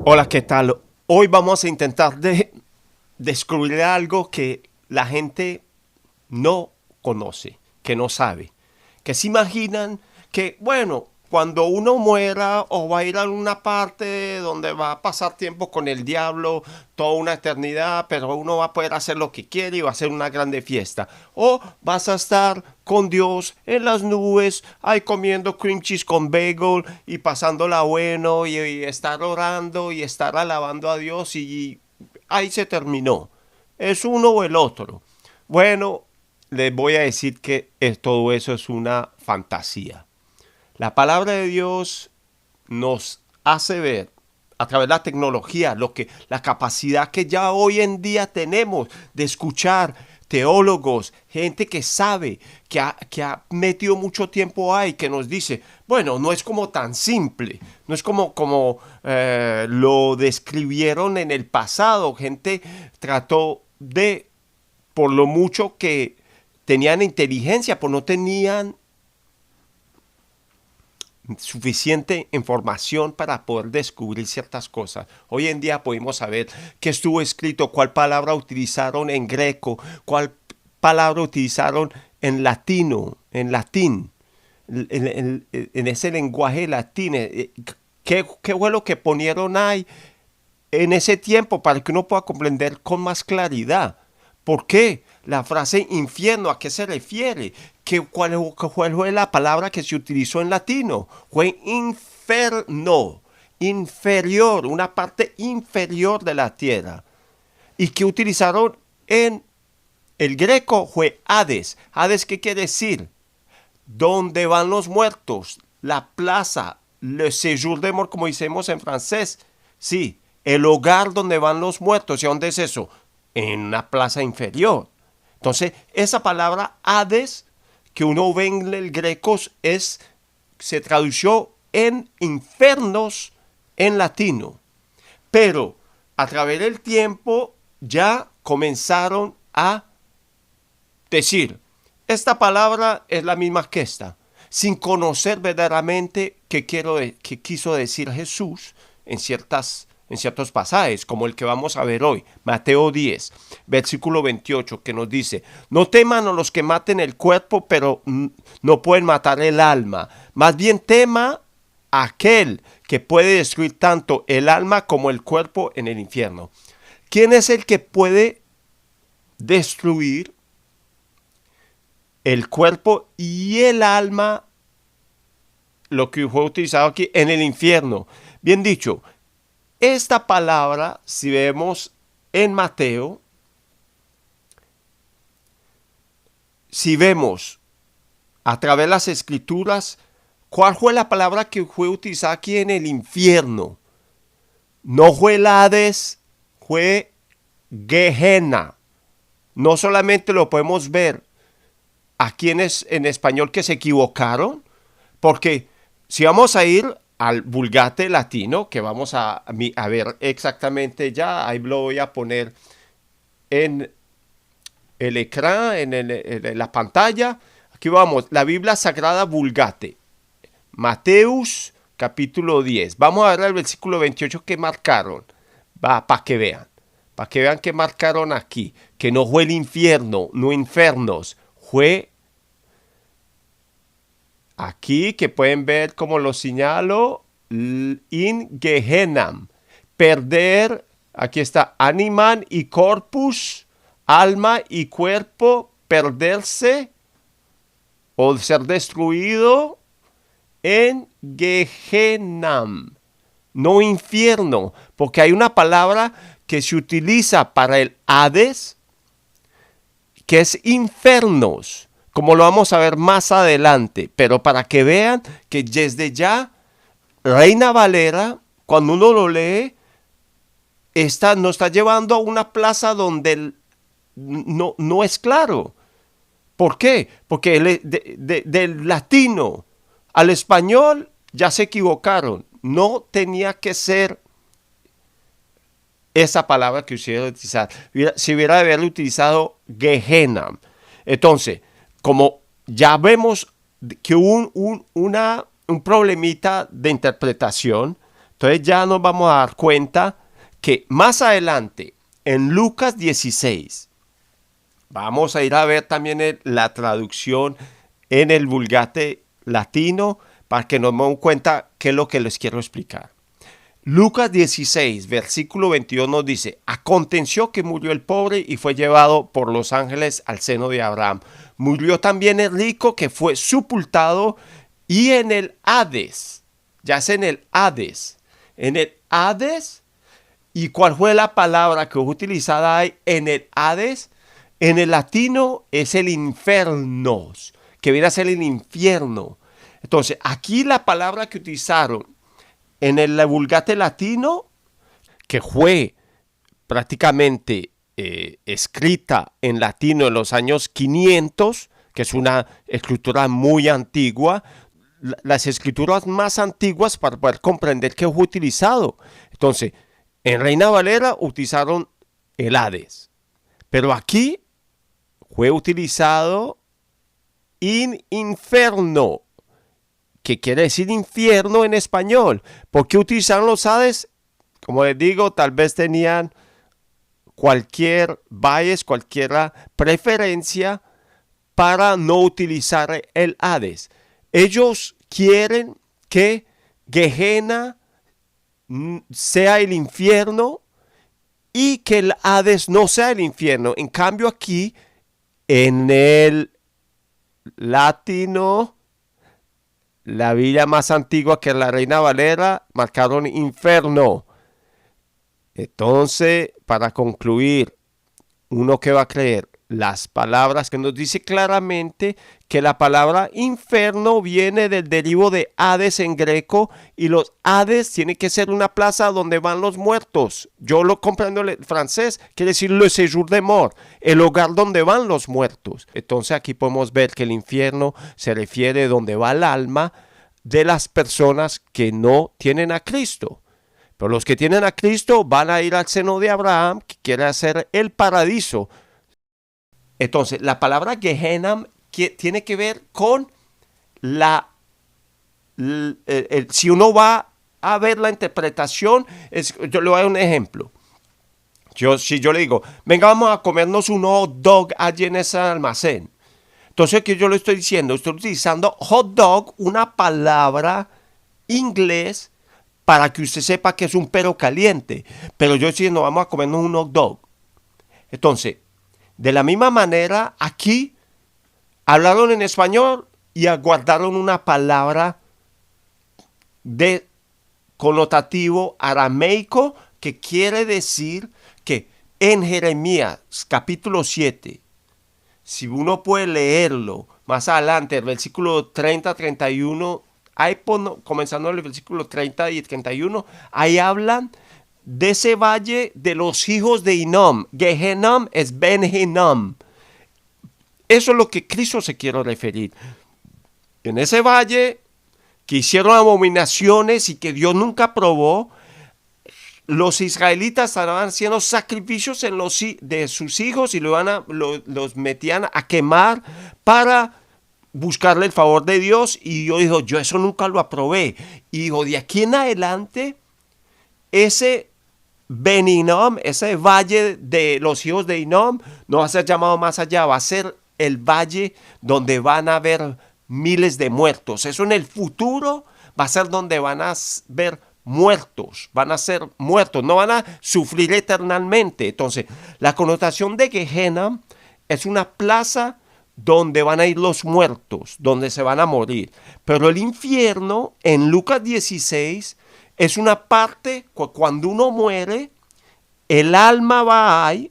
Hola, ¿qué tal? Hoy vamos a intentar descubrir algo que la gente no conoce, que no sabe, que se imaginan que, bueno, cuando uno muera o va a ir a una parte donde va a pasar tiempo con el diablo toda una eternidad, pero uno va a poder hacer lo que quiere y va a ser una grande fiesta. O vas a estar con Dios en las nubes, ahí comiendo cream cheese con bagel y pasándola bueno y estar orando y estar alabando a Dios y ahí se terminó. Es uno o el otro. Bueno, les voy a decir que todo eso es una fantasía. La palabra de Dios nos hace ver a través de la tecnología, la capacidad que ya hoy en día tenemos de escuchar teólogos, gente que sabe, que ha metido mucho tiempo ahí, que nos dice, bueno, no es como tan simple, no es como lo describieron en el pasado. Gente trató de, por lo mucho que tenían inteligencia, pues no tenían suficiente información para poder descubrir ciertas cosas. Hoy en día podemos saber qué estuvo escrito, cuál palabra utilizaron en greco, cuál palabra utilizaron en latino, en latín, en ese lenguaje latín. ¿Qué fue lo que ponieron ahí en ese tiempo para que uno pueda comprender con más claridad? ¿Por qué? La frase infierno, ¿a qué se refiere? ¿Cuál fue la palabra que se utilizó en latino? Fue inferno, inferior, una parte inferior de la tierra. ¿Y qué utilizaron en el greco? Fue Hades. ¿Hades qué quiere decir? ¿Dónde van los muertos? La plaza, le séjour de mort, como decimos en francés. Sí, el hogar donde van los muertos. ¿Y dónde es eso? En una plaza inferior. Entonces, esa palabra Hades que uno ve en el greco se tradució en infernos en latino. Pero a través del tiempo ya comenzaron a decir, esta palabra es la misma que esta, sin conocer verdaderamente qué quiso decir Jesús en ciertos pasajes, como el que vamos a ver hoy, Mateo 10, versículo 28, que nos dice, no teman a los que maten el cuerpo, pero no pueden matar el alma, más bien tema a aquel que puede destruir tanto el alma como el cuerpo en el infierno. ¿Quién es el que puede destruir el cuerpo y el alma, lo que fue utilizado aquí, en el infierno? Bien dicho, esta palabra, si vemos en Mateo, si vemos a través de las escrituras, ¿cuál fue la palabra que fue utilizada aquí en el infierno? No fue el Hades, fue Gehenna. No solamente lo podemos ver aquí en español que se equivocaron, porque si vamos a ir al Vulgate latino, que vamos a ver exactamente ya, ahí lo voy a poner en el ecrán, en la pantalla. Aquí vamos, la Biblia Sagrada Vulgate, Mateus capítulo 10. Vamos a ver el versículo 28 que marcaron, para que vean que marcaron aquí, que no fue el infierno, no infernos, fue aquí que pueden ver como lo señalo, in Gehennam, perder, aquí está, animan y corpus, alma y cuerpo, perderse o ser destruido en Gehennam, no infierno, porque hay una palabra que se utiliza para el Hades, que es infernos, como lo vamos a ver más adelante, pero para que vean que desde ya Reina Valera, cuando uno lo lee, nos está llevando a una plaza donde no es claro. ¿Por qué? Porque del latino al español ya se equivocaron. No tenía que ser esa palabra que hubiera utilizado. Si hubiera de haber utilizado Gehenna. Entonces, como ya vemos que hubo un problemita de interpretación, Entonces ya nos vamos a dar cuenta que más adelante, en Lucas 16, vamos a ir a ver también la traducción en el Vulgate latino para que nos demos cuenta qué es lo que les quiero explicar. Lucas 16, versículo 22 nos dice: aconteció que murió el pobre y fue llevado por los ángeles al seno de Abraham. Murió también el rico que fue sepultado, y en el Hades, ya es en el Hades, ¿y cuál fue la palabra que fue utilizada ahí en el Hades? En el latino es el infernos, que viene a ser el infierno. Entonces, aquí la palabra que utilizaron en el Vulgate latino, que fue prácticamente escrita en latino en los años 500, que es una escritura muy antigua, las escrituras más antiguas para poder comprender qué fue utilizado. Entonces, en Reina Valera utilizaron el Hades, pero aquí fue utilizado in inferno, que quiere decir infierno en español. ¿Por qué utilizaron los Hades? Como les digo, tal vez tenían cualquier bias, cualquier preferencia para no utilizar el Hades. Ellos quieren que Gehenna sea el infierno y que el Hades no sea el infierno. En cambio aquí, en el latino, la Biblia más antigua, que es la Reina Valera, marcaron inferno. Entonces, para concluir, uno que va a creer las palabras que nos dice claramente que la palabra infierno viene del derivo de Hades en greco, y los Hades tiene que ser una plaza donde van los muertos. Yo lo comprendo en francés, quiere decir le séjour de mort, el hogar donde van los muertos. Entonces aquí podemos ver que el infierno se refiere a donde va el alma de las personas que no tienen a Cristo. Pero los que tienen a Cristo van a ir al seno de Abraham, que quiere hacer el paraíso. Entonces, la palabra Gehenna tiene que ver con si uno va a ver la interpretación, yo le voy a dar un ejemplo. Si yo le digo, venga, vamos a comernos un hot dog allí en ese almacén. Entonces, ¿qué yo le estoy diciendo? Estoy utilizando hot dog, una palabra inglés, para que usted sepa que es un perro caliente. Pero yo estoy diciendo, vamos a comernos un hot dog. Entonces, de la misma manera, aquí hablaron en español y aguardaron una palabra de connotativo arameico, que quiere decir que en Jeremías capítulo 7, si uno puede leerlo más adelante, el versículo 30-31, ahí comenzando el versículo 30 y 31, ahí hablan de ese valle de los hijos de Hinnom. Gehenna es Ben Hinnom. Eso es lo que Cristo se quiere referir. En ese valle que hicieron abominaciones y que Dios nunca aprobó, los israelitas estaban haciendo sacrificios de sus hijos y los metían a quemar para buscarle el favor de Dios. Y yo digo, yo eso nunca lo aprobé. Y digo, de aquí en adelante, ese Ben Hinnom, ese valle de los hijos de Hinnom, no va a ser llamado más allá, va a ser el valle donde van a haber miles de muertos. Eso en el futuro va a ser donde van a ver muertos, van a ser muertos, no van a sufrir eternamente. Entonces, la connotación de Gehenna es una plaza donde van a ir los muertos, donde se van a morir. Pero el infierno, en Lucas 16, es una parte cuando uno muere, el alma va ahí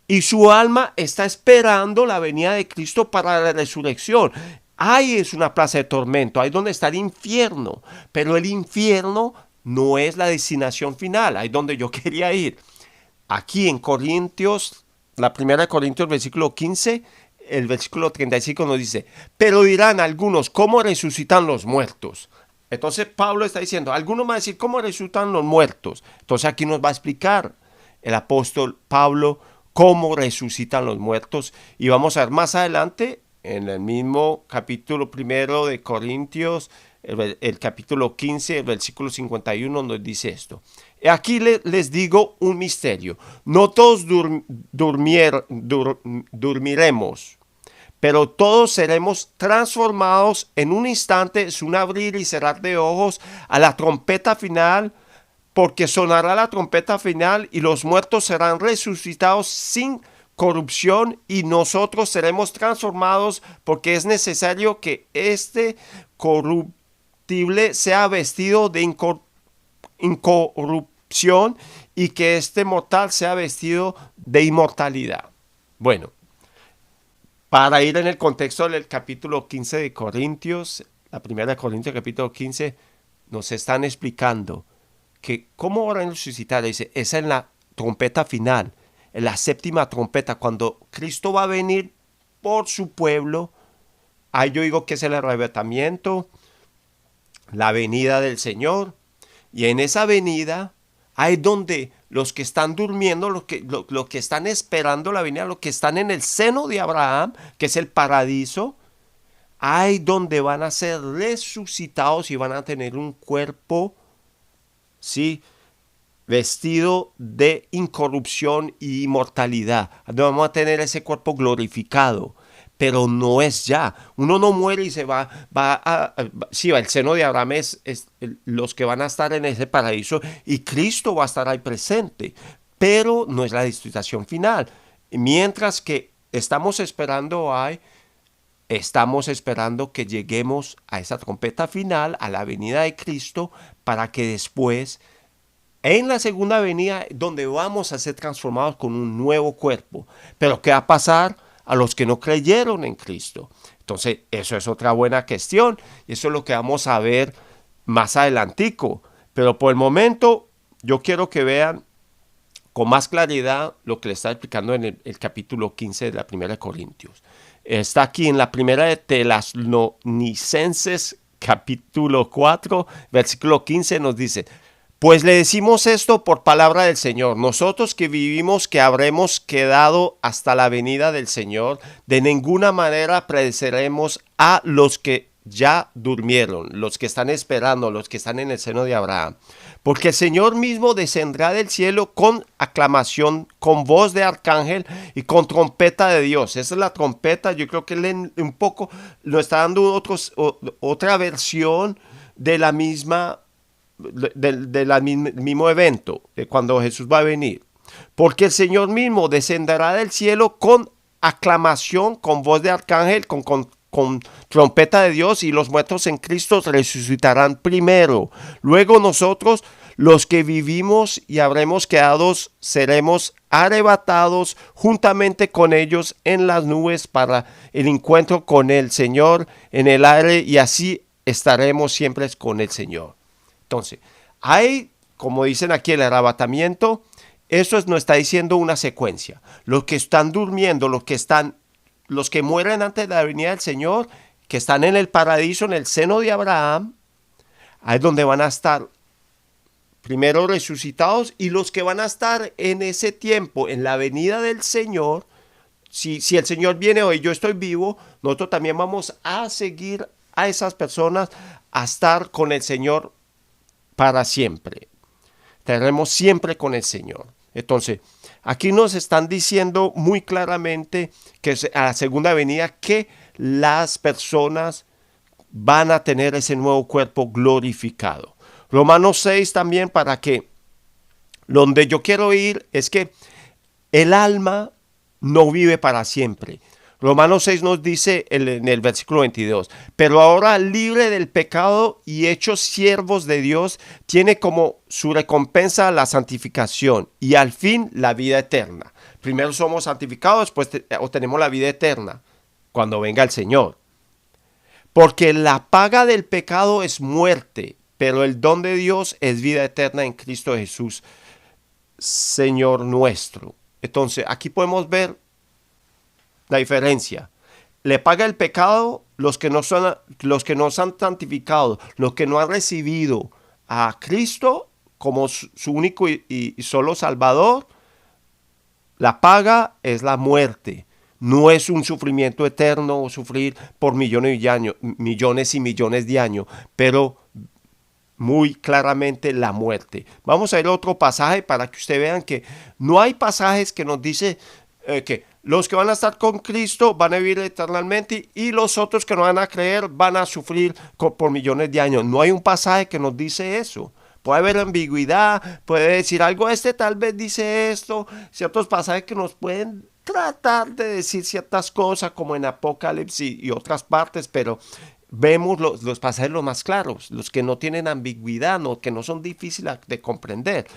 y su alma está esperando la venida de Cristo para la resurrección. Ahí es una plaza de tormento, ahí donde está el infierno. Pero el infierno no es la destinación final, ahí donde yo quería ir. Aquí en Corintios, la primera de Corintios, versículo 15, el versículo 35 nos dice, pero dirán algunos, ¿cómo resucitan los muertos? Entonces Pablo está diciendo, algunos van a decir, ¿cómo resucitan los muertos? Entonces aquí nos va a explicar el apóstol Pablo cómo resucitan los muertos. Y vamos a ver más adelante, en el mismo capítulo primero de Corintios, el capítulo 15, el versículo 51 nos dice esto. Aquí les digo un misterio. No todos dormiremos, pero todos seremos transformados en un instante, es un abrir y cerrar de ojos, a la trompeta final, porque sonará la trompeta final y los muertos serán resucitados sin corrupción y nosotros seremos transformados, porque es necesario que este corruptible sea vestido de incorrupción y que este mortal sea vestido de inmortalidad. Bueno, para ir en el contexto del capítulo 15 de Corintios, la primera de Corintios capítulo 15, nos están explicando que cómo van a resucitar. Dice, es en la trompeta final, en la séptima trompeta, cuando Cristo va a venir por su pueblo. Ahí yo digo que es el arrebatamiento, la venida del Señor. Y en esa venida, ahí donde los que están durmiendo, los que están esperando la venida, los que están en el seno de Abraham, que es el paraíso, ahí donde van a ser resucitados y van a tener un cuerpo, ¿sí?, vestido de incorrupción y inmortalidad. Vamos a tener ese cuerpo glorificado, pero no es ya. Uno no muere y se va sí, el seno de Abraham es los que van a estar en ese paraíso y Cristo va a estar ahí presente, pero no es la disfrutación final. Mientras que estamos esperando que lleguemos a esa trompeta final, a la venida de Cristo, para que después, en la segunda venida, donde vamos a ser transformados con un nuevo cuerpo. Pero ¿qué va a pasar a los que no creyeron en Cristo? Entonces, eso es otra buena cuestión. Y eso es lo que vamos a ver más adelantico. Pero por el momento, yo quiero que vean con más claridad lo que le está explicando en el capítulo 15 de la primera de Corintios. Está aquí en la primera de Tesalonicenses, capítulo 4, versículo 15, nos dice: pues le decimos esto por palabra del Señor, nosotros que vivimos, que habremos quedado hasta la venida del Señor, de ninguna manera precederemos a los que ya durmieron, los que están esperando, los que están en el seno de Abraham. Porque el Señor mismo descenderá del cielo con aclamación, con voz de arcángel y con trompeta de Dios. Esa es la trompeta. Yo creo que un poco lo está dando otra versión de la misma, del mismo evento, de cuando Jesús va a venir. Porque el Señor mismo descenderá del cielo con aclamación, con voz de arcángel, con trompeta de Dios, y los muertos en Cristo resucitarán primero. Luego nosotros, los que vivimos y habremos quedado, seremos arrebatados juntamente con ellos en las nubes para el encuentro con el Señor en el aire, y así estaremos siempre con el Señor. Entonces, hay, como dicen aquí, el arrebatamiento. Eso nos está diciendo una secuencia. Los que están durmiendo, los que mueren antes de la venida del Señor, que están en el paraíso, en el seno de Abraham, ahí es donde van a estar primero resucitados, y los que van a estar en ese tiempo, en la venida del Señor, si el Señor viene hoy, yo estoy vivo, nosotros también vamos a seguir a esas personas a estar con el Señor para siempre. Estaremos siempre con el Señor. Entonces, aquí nos están diciendo muy claramente que a la segunda venida que las personas van a tener ese nuevo cuerpo glorificado. Romanos 6 también, para que donde yo quiero ir es que el alma no vive para siempre. Romanos 6 nos dice en el versículo 22, pero ahora libre del pecado y hechos siervos de Dios, tiene como su recompensa la santificación y al fin la vida eterna. Primero somos santificados, después obtenemos la vida eterna cuando venga el Señor. Porque la paga del pecado es muerte, pero el don de Dios es vida eterna en Cristo Jesús, Señor nuestro. Entonces, aquí podemos ver la diferencia. Le paga el pecado los que no son santificados, los que no han recibido a Cristo como su único y solo Salvador. La paga es la muerte. no es un sufrimiento eterno o sufrir por millones y millones de años, pero muy claramente la muerte. Vamos a ver otro pasaje para que ustedes vean que no hay pasajes que nos dice que los que van a estar con Cristo van a vivir eternamente y los otros que no van a creer van a sufrir por millones de años. No hay un pasaje que nos dice eso. Puede haber ambigüedad, puede decir algo, tal vez dice esto, ciertos pasajes que nos pueden tratar de decir ciertas cosas como en Apocalipsis y otras partes, pero vemos los pasajes los más claros, los que no tienen ambigüedad, que no son difíciles de comprender.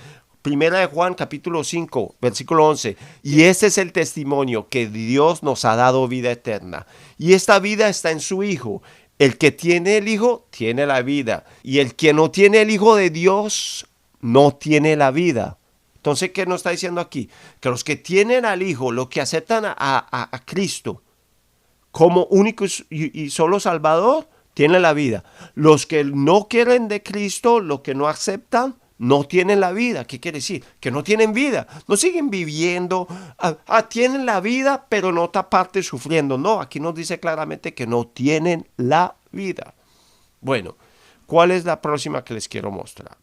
Primera de Juan, capítulo 5, versículo 11. Y este es el testimonio, que Dios nos ha dado vida eterna. Y esta vida está en su Hijo. El que tiene el Hijo, tiene la vida. Y el que no tiene el Hijo de Dios, no tiene la vida. Entonces, ¿qué nos está diciendo aquí? Que los que tienen al Hijo, los que aceptan a Cristo como único y solo Salvador, tienen la vida. Los que no quieren de Cristo, los que no aceptan, no tienen la vida. ¿Qué quiere decir? Que no tienen vida. No siguen viviendo. Tienen la vida, pero en otra parte sufriendo. No, aquí nos dice claramente que no tienen la vida. Bueno, ¿cuál es la próxima que les quiero mostrar?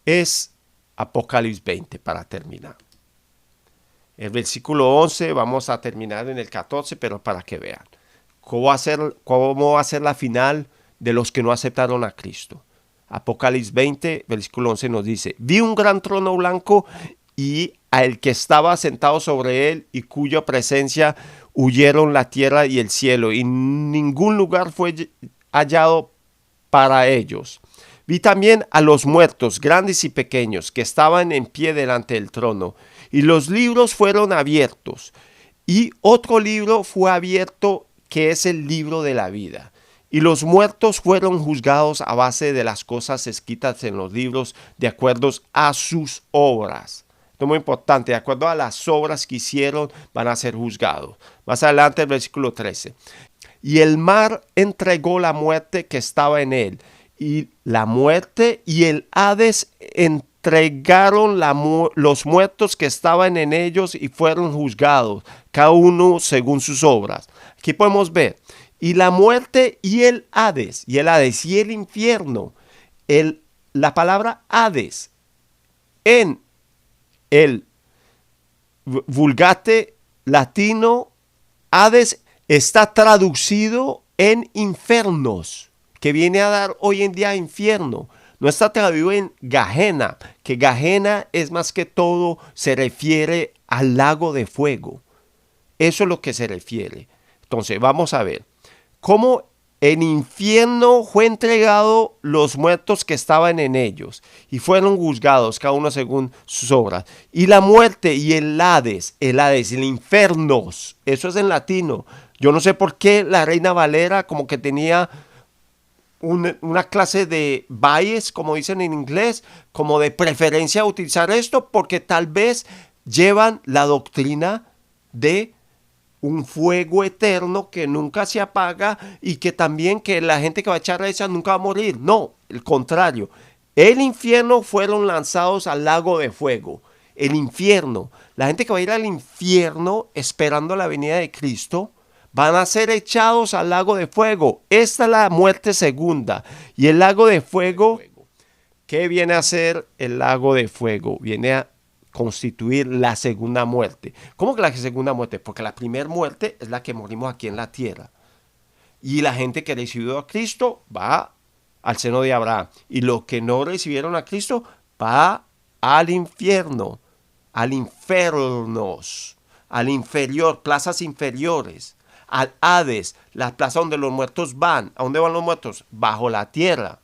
Es Apocalipsis 20 para terminar. El versículo 11, vamos a terminar en el 14, pero para que vean. ¿Cómo va a ser la final de los que no aceptaron a Cristo? Apocalipsis 20, versículo 11 nos dice: vi un gran trono blanco y al que estaba sentado sobre él y cuya presencia huyeron la tierra y el cielo, y ningún lugar fue hallado para ellos. Vi también a los muertos, grandes y pequeños, que estaban en pie delante del trono, y los libros fueron abiertos, y otro libro fue abierto, que es el libro de la vida. Y los muertos fueron juzgados a base de las cosas escritas en los libros, de acuerdo a sus obras. Esto es muy importante, de acuerdo a las obras que hicieron, van a ser juzgados. Más adelante el versículo 13. Y el mar entregó la muerte que estaba en él, y la muerte y el Hades entregaron los muertos que estaban en ellos y fueron juzgados, cada uno según sus obras. Aquí podemos ver, y la muerte y el Hades y el infierno. La palabra Hades en el Vulgate latino, Hades está traducido en infernos, que viene a dar hoy en día infierno. No está traducido en Gehenna, que Gehenna es más que todo, se refiere al lago de fuego. Eso es lo que se refiere. Entonces, vamos a ver cómo el infierno fue entregado los muertos que estaban en ellos y fueron juzgados cada uno según sus obras. Y la muerte y el Hades, el infiernos, eso es en latino. Yo no sé por qué la Reina Valera como que tenía una clase de bias, como dicen en inglés, como de preferencia a utilizar esto, porque tal vez llevan la doctrina de un fuego eterno que nunca se apaga y que también que la gente que va a echar a esa nunca va a morir. No, el contrario. El infierno fueron lanzados al lago de fuego. El infierno, la gente que va a ir al infierno esperando la venida de Cristo, van a ser echados al lago de fuego. Esta es la muerte segunda. Y el lago de fuego, ¿qué viene a ser el lago de fuego? Viene a constituir la segunda muerte. ¿Cómo que la segunda muerte? Porque la primera muerte es la que morimos aquí en la tierra. Y la gente que recibió a Cristo va al seno de Abraham. Y los que no recibieron a Cristo va al infierno, al infernos, al inferior, plazas inferiores, al Hades, la plaza donde los muertos van. ¿A dónde van los muertos? Bajo la tierra.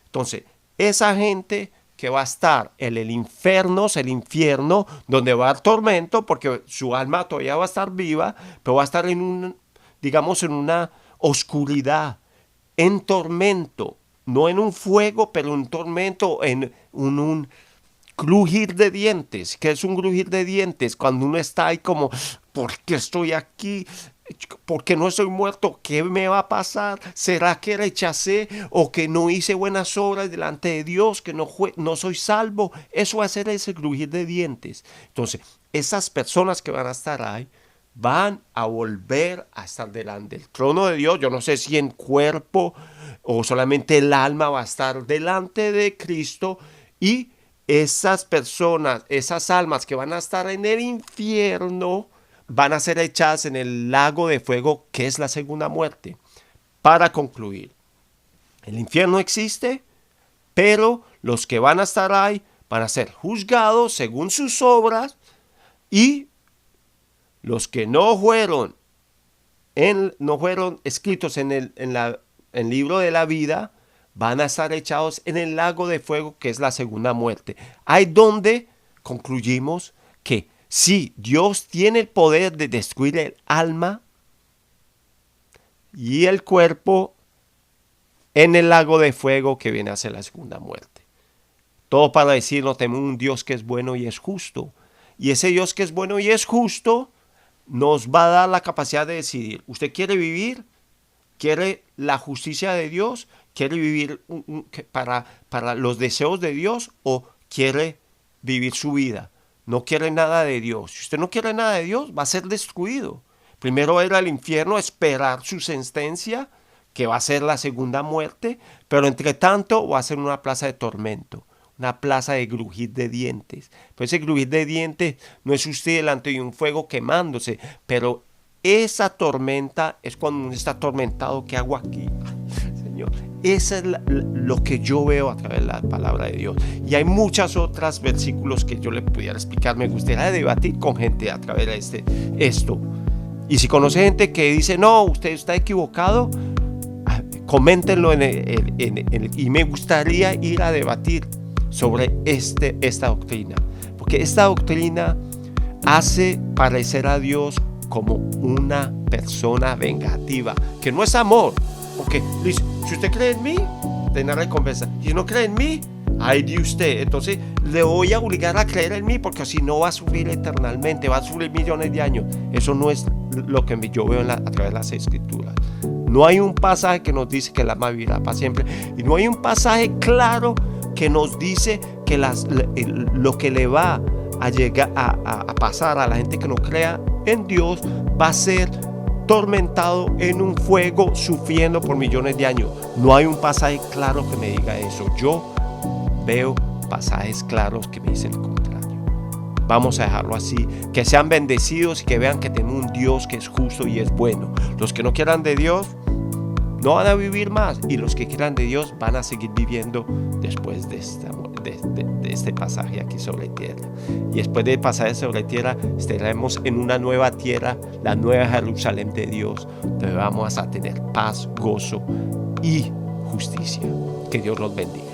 Entonces, esa gente que va a estar en el infierno, es el infierno, donde va a haber tormento, porque su alma todavía va a estar viva, pero va a estar en una oscuridad, en tormento, no en un fuego, pero en tormento, en un crujir de dientes. ¿Qué es un crujir de dientes? Cuando uno está ahí como, ¿por qué estoy aquí? ¿Por qué no estoy muerto? ¿Qué me va a pasar? ¿Será que rechacé o que no hice buenas obras delante de Dios, que no soy salvo? Eso va a ser ese crujir de dientes. Entonces, esas personas que van a estar ahí van a volver a estar delante del trono de Dios. Yo no sé si en cuerpo o solamente el alma va a estar delante de Cristo, y esas personas, esas almas que van a estar en el infierno, van a ser echadas en el lago de fuego, que es la segunda muerte. Para concluir, el infierno existe, pero los que van a estar ahí van a ser juzgados según sus obras, y los que no fueron escritos en el libro de la vida van a estar echados en el lago de fuego, que es la segunda muerte. Ahí donde concluimos que sí, Dios tiene el poder de destruir el alma y el cuerpo en el lago de fuego, que viene a ser la segunda muerte. Todo para decirnos, tenemos un Dios que es bueno y es justo. Y ese Dios que es bueno y es justo nos va a dar la capacidad de decidir. ¿Usted quiere vivir? ¿Quiere la justicia de Dios? ¿Quiere vivir para los deseos de Dios? ¿O quiere vivir su vida? No quiere nada de Dios. Si usted no quiere nada de Dios, va a ser destruido. Primero ir al infierno, esperar su sentencia, que va a ser la segunda muerte, pero entre tanto va a ser una plaza de tormento, una plaza de crujir de dientes. Pero ese crujir de dientes no es usted delante de un fuego quemándose, pero esa tormenta es cuando uno está atormentado. ¿Qué hago aquí? Señor, eso es lo que yo veo a través de la palabra de Dios. Y hay muchos otros versículos que yo le pudiera explicar. Me gustaría debatir con gente a través de esto. Y si conoce gente que dice, no, usted está equivocado, coméntenlo y me gustaría ir a debatir sobre esta doctrina. Porque esta doctrina hace parecer a Dios como una persona vengativa, que no es amor. Porque dice, si usted cree en mí, tendrá recompensa. Si no cree en mí, ay de usted. Entonces le voy a obligar a creer en mí, porque si no va a sufrir eternamente, va a sufrir millones de años. Eso no es lo que yo veo a través de las Escrituras. No hay un pasaje que nos dice que el alma vivirá para siempre, y no hay un pasaje claro que nos dice que lo que le va a llegar a pasar a la gente que no crea en Dios va a ser tormentado en un fuego, sufriendo por millones de años. No hay un pasaje claro que me diga eso. Yo veo pasajes claros que me dicen lo contrario. Vamos a dejarlo así. Que sean bendecidos y que vean que tenemos un Dios que es justo y es bueno. Los que no quieran de Dios no van a vivir más, y los que quieran de Dios van a seguir viviendo después de este pasaje aquí sobre tierra. Y después del pasaje sobre tierra estaremos en una nueva tierra, la nueva Jerusalén de Dios, donde vamos a tener paz, gozo y justicia. Que Dios los bendiga.